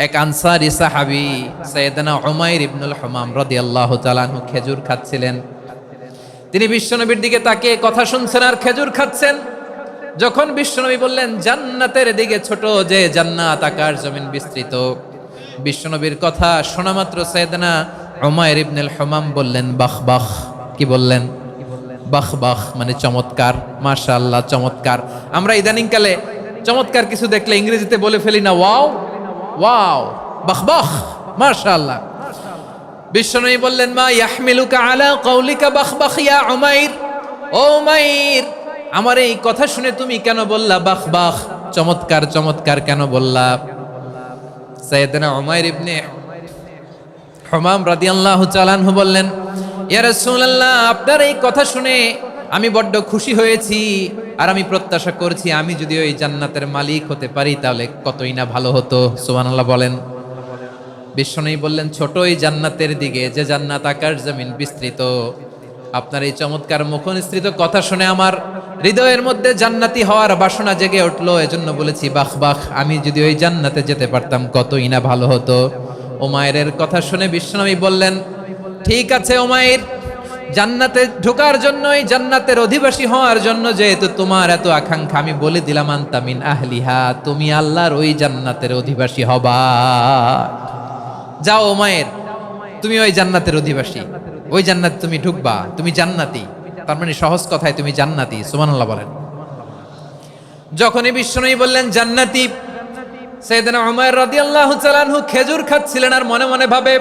এক আনসারী সাহাবী সাইয়েদনা উমাইর ইবনুল হুমাম রাদিয়াল্লাহু তাআলা আনহু খেজুর খাচ্ছিলেন। তিনি বিশ্বনবীর দিকে তাকিয়ে কথা শুনছেন আর খেজুর খাচ্ছেন। যখন বিশ্বনবী বললেন জান্নাতের দিকে ছোট যে জান্নাত আকাশ জমিন বিস্তৃত, বিশ্বনবীর কথা শোনা মাত্র সাইয়েদনা উমাইর ইবনুল হুমাম বললেন বাহ বাহ। কি বললেন? বাহ বাহ মানে চমৎকার, মাশাআল্লাহ চমৎকার। আমরা ইদানিং কালে চমৎকার কিছু দেখলে ইংরেজিতে বলে ফেলি না ওয়াও ওয়াও, বাহ বাহ, মাশাআল্লাহ। বিশ্বনবী বললেন মা ইয়াহমিলুকা আলা কওলিকা বাহ বাহ ইয়া উমাইর। ও উমাইর, আমার এই কথা শুনে তুমি কেন বললা বাহ বাহ, চমৎকার চমৎকার কেন বললা? সাইয়েদনা উমাইর ইবনে হুমাম রাদিয়াল্লাহু তাআলা আনহু বললেন ইয়া রাসূলুল্লাহ, আপনার এই কথা শুনে আমি বড্ড খুশি হয়েছি আর আমি প্রত্যাশা করছি আমি যদি ওই জান্নাতের মালিক হতে পারি তাহলে কতই না ভালো হতো। সুবহানাল্লাহ বলেন। বিশ্বনবী বললেন ছোট এই জান্নাতের দিকে যে জান্নাত আকাশ জমিন বিস্তৃত। আপনার এই চমৎকার মুখনিসৃত কথা শুনে আমার হৃদয়ের মধ্যে জান্নাতি হওয়ার বাসনা জেগে উঠলো, এজন্য বলেছি বাহ বাহ, আমি যদি ওই জান্নাতে যেতে পারতাম কতই না ভালো হতো। উমাইরের কথা শুনে বিশ্বনবী বললেন ঠিক আছে উমাইর, জান্নাতে ঢোকার জন্য, এই জান্নাতের অধিবাসী হওয়ার জন্য যেহেতু তোমার এত আকাঙ্ক্ষা, আমি বলে দিলাম আনতা মিন আহলিহা, তুমি আল্লাহর ওই জান্নাতের অধিবাসী হবা। যাও উমাইর, তুমি ওই জান্নাতের অধিবাসী, ওই জান্নাতে তুমি ঢুকবা, তুমি জান্নাতি। তার মানে সহজ কথায় তুমি জান্নাতি। সুবহানাল্লাহ বলেন। যখনই বিশ্বনবী বললেন জান্নাতি, সাইয়েদনা উমাইর রাদিয়াল্লাহু তাআলা আনহু খেজুর খাচ্ছিলেন আর মনে মনে ভাবে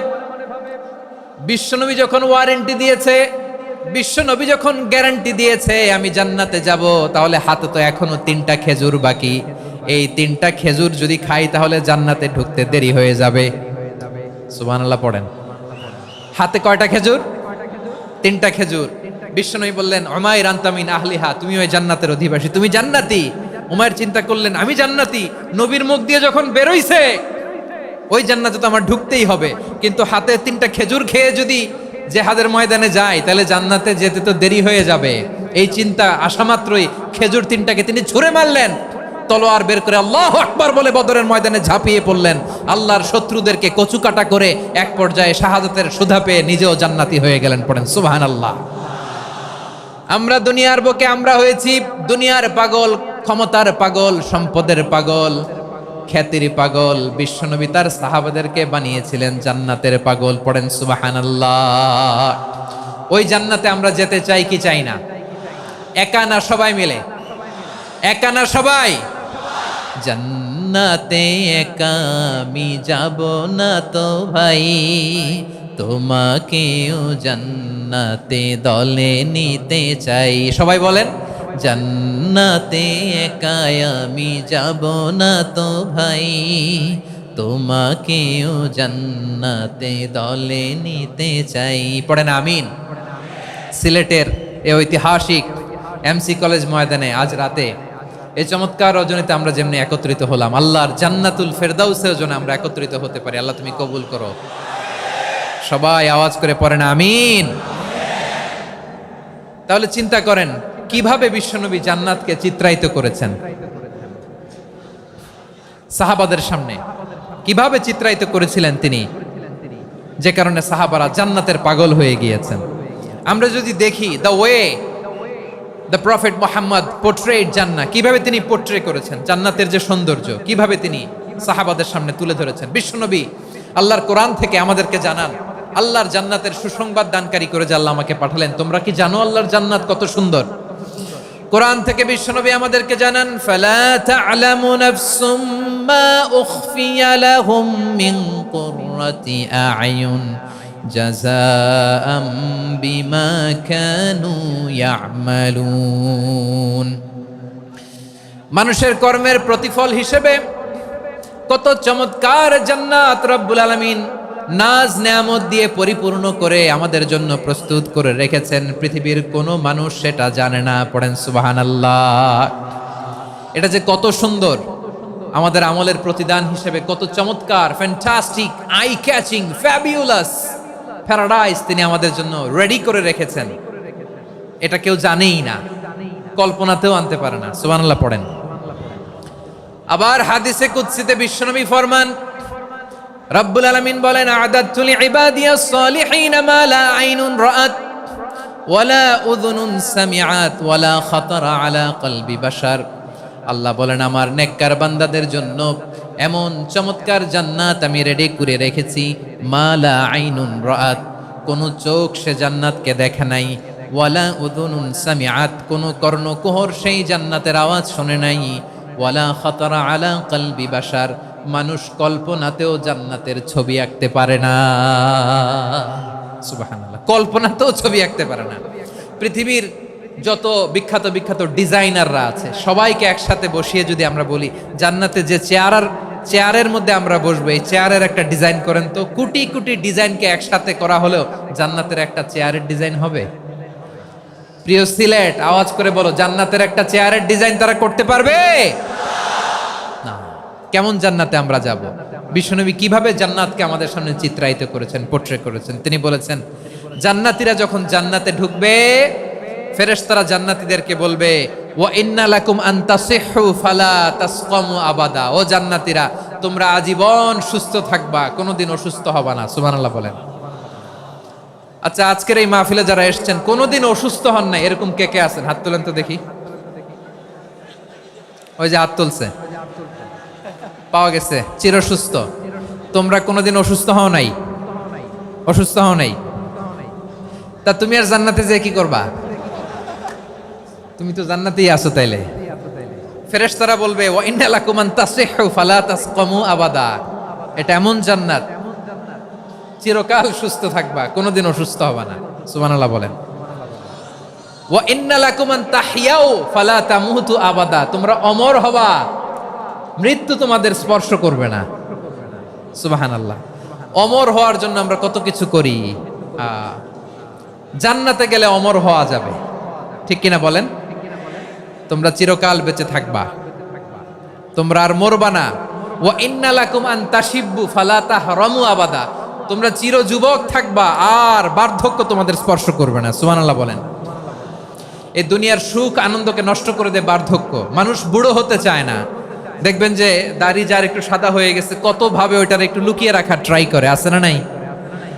বিশ্বনবী যখন ওয়ারেন্টি দিয়েছে, বিশ্বনবী যখন গ্যারান্টি দিয়েছে আমি জান্নাতে যাব, তাহলে হাতে তো এখনো 3টা খেজুর বাকি। এই 3টা খেজুর যদি খাই তাহলে জান্নাতে ঢুকতে দেরি হয়ে যাবে। সুবহানাল্লাহ পড়েন। হাতে কয়টা খেজুর? 3টা খেজুর। বিশ্বনবী বললেন উমাইর আনতা মিন আহলিহা, তুমি ওই জান্নাতের অধিবাসী, তুমি জান্নাতি। উমাইর চিন্তা করলেন আমি জান্নাতি, নবীর মুখ দিয়ে যখন বেরোইছে ওই জান্নাতে তো আমার ঢুকতেই হবে, কিন্তু হাতে 3টা খেজুর খেয়ে যদি জিহাদের ময়দানে যাই তাহলে জান্নাতে যেতে তো দেরি হয়ে যাবে। এই চিন্তা আসা মাত্রই খেজুর 3টাকে তিনি ছুঁড়ে মারলেন, তলোয়ার বের করে আল্লাহু আকবার বলে বদরের ময়দানে ঝাঁপিয়ে পড়লেন। আল্লাহর শত্রুদেরকে কচুকাটা করে এক পর্যায়ে শাহাদাতের সুধা পেয়ে নিজেও জান্নাতি হয়ে গেলেন। পড়েন সুবহানাল্লাহ। আমরা দুনিয়ার বুকে আমরা হয়েছি দুনিয়ার পাগল, ক্ষমতার পাগল, সম্পদের পাগল, খ্যাতির পাগল। বিশ্বনবী তার সাহাবাদেরকে বানিয়েছিলেন জান্নাতের পাগল। পড়েন সুবহানাল্লাহ। ওই জান্নাতে আমরা যেতে চাই কি চাই না? একা না সবাই মিলে? একা না সবাই? জান্নাতে একা আমি যাব না তো ভাই, তোমাকেও জান্নাতে দলে নিতে চাই। সবাই বলেন জান্নাতে একা আমি যাব না তো ভাই, তোমাকেও জান্নাতে দলে নিতে চাই। পড়েন আমিন। সিলেটের এই ঐতিহাসিক এমসি কলেজ ময়দানে আজ রাতে এই চমৎকার রজনীতে আমরা যেমনি একত্রিত হলাম, আল্লাহর জান্নাতুল ফেরদাউসের জন্য আমরা একত্রিত হতে পারি। আল্লাহ তুমি কবুল করো। সবাই আওয়াজ করে পড়েন আমিন। তাহলে চিন্তা করেন কিভাবে বিশ্বনবী জান্নাতকে চিত্রায়িত করেছেন সাহাবাদের সামনে, কিভাবে চিত্রায়িত করেছিলেন তিনি, যে কারণে সাহাবারা জান্নাতের পাগল হয়ে গিয়েছেন। আমরা যদি দেখি the way the prophet Muhammad portrait জান্নাত, কিভাবে তিনি পোর্ট্রে করেছেন জান্নাতের যে সৌন্দর্য, কিভাবে তিনি সাহাবাদের সামনে তুলে ধরেছেন। বিশ্বনবী আল্লাহর কোরআন থেকে আমাদেরকে জানান আল্লাহর জান্নাতের সুসংবাদ দানকারী করে যে আল্লাহ আমাকে পাঠালেন। তোমরা কি জানো আল্লাহর জান্নাত কত সুন্দর? কোরআন থেকে বিশ্বনবী আমাদেরকে জানান ফালা তা'লামু নাফসুম মা উখফিয়া লাহুম মিন কুররাতি আ'য়ুন জাযাআম বিমা কানু ইয়া'মালুন। মানুষের কর্মের প্রতিফল হিসেবে কত চমৎকার জান্নাত রব্বুল আলামিন নাজ নেয়ামত দিয়ে পরিপূর্ণ করে আমাদের জন্য প্রস্তুত করে রেখেছেন। পৃথিবীর কোনো মানুষ সেটা জানে না। পড়েন সুবহানাল্লাহ। এটা যে কত সুন্দর, আমাদের আমলের প্রতিদান হিসেবে কত চমৎকার, fantastic, eye catching, fabulous paradise তিনি আমাদের জন্য রেডি করে রেখেছেন। এটা কেউ জানেই না, কল্পনাতেও আনতে পারে না। সুবহানাল্লাহ পড়েন। আবার হাদিসে কুদসিতে বিশ্বনবী ফরমান রব্বুল আলামিন বলেন আ'দাতু লিইবাদিয়াস সালিহিন মা লা আইনুন রাআত ওয়ালা উযুনুন সামিআত ওয়ালা খাতারা আলা কলবি বাশার। আল্লাহ বলেন আমার নেককার বান্দাদের জন্য এমন চমৎকার জান্নাত আমি রেডি করে রেখেছি, মা লা আইনুন রাআত, কোন চোখ সে জান্নাতকে দেখে নাই, ওয়ালা উযুনুন সামিআত, কোন কর্ণকুহর সেই জান্নাতের আওয়াজ শুনে নাই, ওয়ালা খাতারা আলা কলবি বাশার, মানুষ কল্পনাতেও জান্নাতের ছবি আঁকতে পারে না। সুবহানাল্লাহ, কল্পনাতেও ছবি আঁকতে পারে না। পৃথিবীর যত বিখ্যাত বিখ্যাত ডিজাইনাররা আছে সবাইকে একসাথে বসিয়ে যদি আমরা বলি জান্নাতে যে চেয়ারের মধ্যে আমরা বসবো, এই চেয়ারের একটা ডিজাইন করেন তো, কোটি কোটি ডিজাইনকে একসাথে করা হলেও জান্নাতের একটা চেয়ারের ডিজাইন হবে? প্রিয় সিলেট, আওয়াজ করে বলো, জান্নাতের একটা চেয়ারের ডিজাইন তারা করতে পারবে না। কেমন জান্নাতে আমরা যাব? বিশ্বনবী কিভাবে জান্নাতকে আমাদের সামনে চিত্রায়িত করেছেন, পোট্রে করেছেন? তিনি বলেছেন জান্নাতীরা যখন জান্নাতে ঢুকবে ফেরেশতারা জান্নাতীদেরকে বলবে ওয়া ইন্না লাকুম আন তাসিহু ফালা তাসকামু আবাদা, ও জান্নাতীরা তোমরা আজীবন সুস্থ থাকবা, কোনোদিন অসুস্থ হবা না। সুবহানাল্লাহ বলেন। আচ্ছা, আজকের এই মাহফিলে যারা এসেছেন কোনোদিন অসুস্থ হন নাই এরকম কে কে আছেন? হাত তোলেন তো দেখি। ওই যে হাত তুলছে, পাওয়া গেছে, চিরসুস্থ। তোমরা কোনোদিন অসুস্থ হও নাই? অসুস্থ হও নাই? তা তুমি আর জান্নাতে যে কি করবা? তুমি তো জান্নাতেই আছো তাইলে। ফেরেশতারা বলবে ওয়া ইন্না লাকুম আন তাসিহু ফালা তাসকামু আবাদা, এটা এমন জান্নাত চিরকাল সুস্থ থাকবা, কোনোদিন অসুস্থ হবা না। সুবহানাল্লাহ বলেন। ওয়া ইন্না লাকুম আন তাহইয়াউ ফালা তামুতু আবাদা, তোমরা অমর হবা, মৃত্যু তোমাদের স্পর্শ করবে না। সুবহানাল্লাহ। অমর হওয়ার জন্য আমরা কত কিছু করি। জান্নাতে গেলে অমর হওয়া যাবে, ঠিক কিনা বলেন? তোমরা চিরকাল বেঁচে থাকবা, তোমরা আর মরবা না। ওয়া ইন্না লাকুম আন তাশিব্বু ফালা তাহরামু আবাদা, তোমরা চির যুবক থাকবা, আর বার্ধক্য তোমাদের স্পর্শ করবে না। সুবহানাল্লাহ বলেন। এই দুনিয়ার সুখ আনন্দকে নষ্ট করে দেয় বার্ধক্য। মানুষ বুড়ো হতে চায় না। দেখবেন যে দাড়ি যার একটু সাদা হয়ে গেছে কত ভাবে ওইটার একটু লুকিয়ে রাখার ট্রাই করে, আছে না নাই?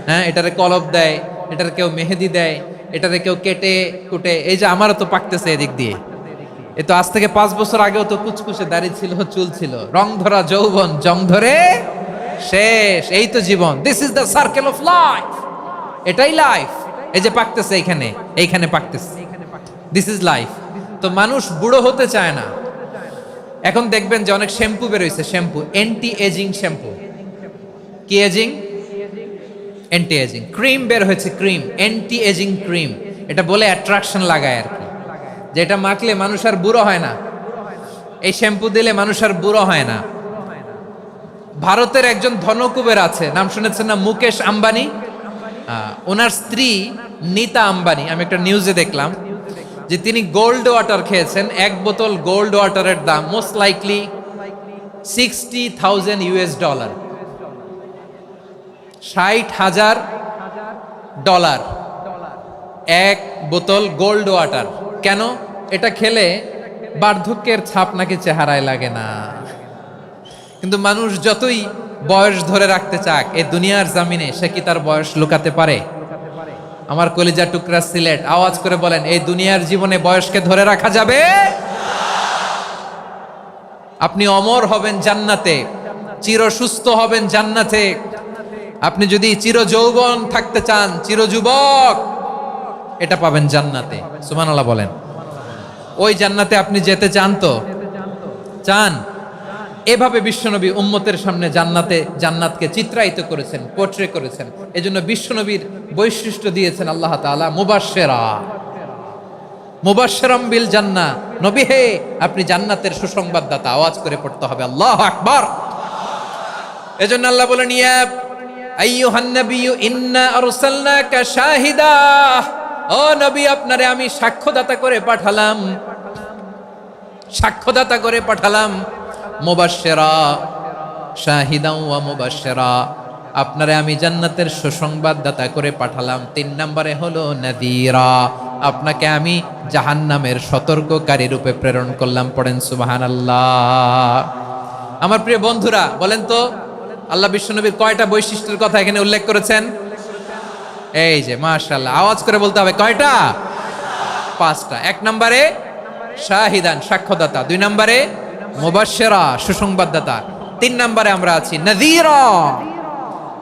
হ্যাঁ, এটারে কলপ দেয়, এটার কেউ মেহেদি দেয়, এটারে কেউ কেটে কুটে। এই যে আমারও তো পাকতেছে এদিক দিয়ে, এ তো আজ থেকে 5 বছর আগেও তো কুচকুচে দাড়ি ছিল, চুল ছিল, রং ধরা যৌবন, জং ধরে শেষ। এই তো জীবন। This is the circle of life, এটাই লাইফ। এই যে পাকতেছে এইখানে, এইখানে পাকতেছে, দিস ইজ লাইফ। তো মানুষ বুড়ো হতে চায় না। এখন দেখবেন যে অনেক শ্যাম্পু বেরোইছে, শ্যাম্পু অ্যান্টি এজিং শ্যাম্পু। কি এজিং? Anti ageing. ক্রিম বের হয়েছে, ক্রিম, অ্যান্টি এজিং ক্রিম। এটা বলে অ্যাট্রাকশন লাগায় আর কি, যে এটা মাখলে মানুষ আর বুড়ো হয় না, এই শ্যাম্পু দিলে মানুষ আর বুড়ো হয় না। ভারতের একজন ধনকুবের আছে, নাম শুনেছেন না? মুকেশ আম্বানি। ওনার স্ত্রী নীতা আম্বানি, আমি একটা নিউজে দেখলাম যে তিনি গোল্ড ওয়াটার খেয়েছেন। এক বোতল গোল্ড ওয়াটারের দাম মোস্ট লাইকলি $60,000, $60,000 এক বোতল গোল্ড ওয়াটার। কেন? এটা খেলে বার্ধক্যের ছাপ নাকি চেহারায় লাগে না। কিন্তু মানুষ যতই বয়স ধরে রাখতে চাক এই দুনিয়ার জামিনে, সে কি তার বয়স লুকাতে পারে? আমার কলিজা টুকরা সিলেট, আওয়াজ করে বলেন, এই দুনিয়ার জীবনে বয়সকে ধরে রাখা যাবে? আপনি অমর হবেন জান্নাতে, চির সুস্থ হবেন জান্নাতে। আপনি যদি চির যৌবন থাকতে চান, চির যুবক, এটা পাবেন জান্নাতে। সুবহানাল্লাহ বলেন। ওই জান্নাতে আপনি যেতে চান তো? চান? এভাবে বিশ্বনবী উম্মতের সামনে জান্নাতকে চিত্রায়িত করেছেন, পোট্রে করেছেন। এজন্য বিশ্বনবীর বৈশিষ্ট্য দিয়েছেন আল্লাহ তাআলা মুবাশশিরাম বিল জান্নাহ। নবী হে, আপনি জান্নাতের সুসংবাদদাতা। আওয়াজ করে পড়তে হবে আল্লাহু আকবার। এজন্য আল্লাহ বলেন, ইয়া আইয়ুহান নাবিয়্যু ইন্না আরসালনাকা শাহিদা, ও নবী আপনারে আমি সাক্ষ্যদাতা করে পাঠালাম, সাক্ষ্যদাতা করে পাঠালাম। মুবাশশিরা শাহিদাও ওয়া মুবাশশিরা, আপনারে আমি জান্নাতের সুসংবাদদাতা করে পাঠালাম। 3 নম্বরে হলো নাযীরা, আপনাকে আমি জাহান্নামের সতর্ককারী রূপে প্রেরণ করলাম। পড়েন সুবহানাল্লাহ। আমার প্রিয় বন্ধুরা, বলেন তো আল্লাহ বিশ্বনবীর কয়টা বৈশিষ্ট্যের কথা এখানে উল্লেখ করেছেন? এই যে মাশাআল্লাহ, আওয়াজ করে বলতে হবে কয়টা? 5টা। 1 নম্বরে শাহিদান, সাক্ষ্যদাতা। 2 নম্বরে মুবাশশিরা, সুসংবাদদাতা। 3 নম্বরে আমরা আছি নাযীরা,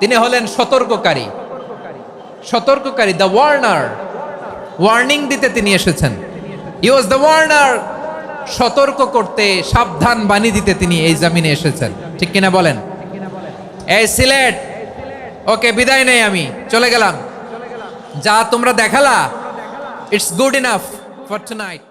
তিনি হলেন সতর্ককারী। সতর্ককারী, দ্য ওয়ার্নার, ওয়ার্নিং দিতে তিনি এসেছেন। হি ওয়াজ দ্য ওয়ার্নার, সতর্ক করতে, সাবধান বাণী দিতে তিনি এই জমিনে এসেছেন। ঠিক কিনা বলেন? এই সিলেট, ওকে বিদায় নেই, আমি চলে গেলাম। যা তোমরা দেখালা, it's good enough for tonight.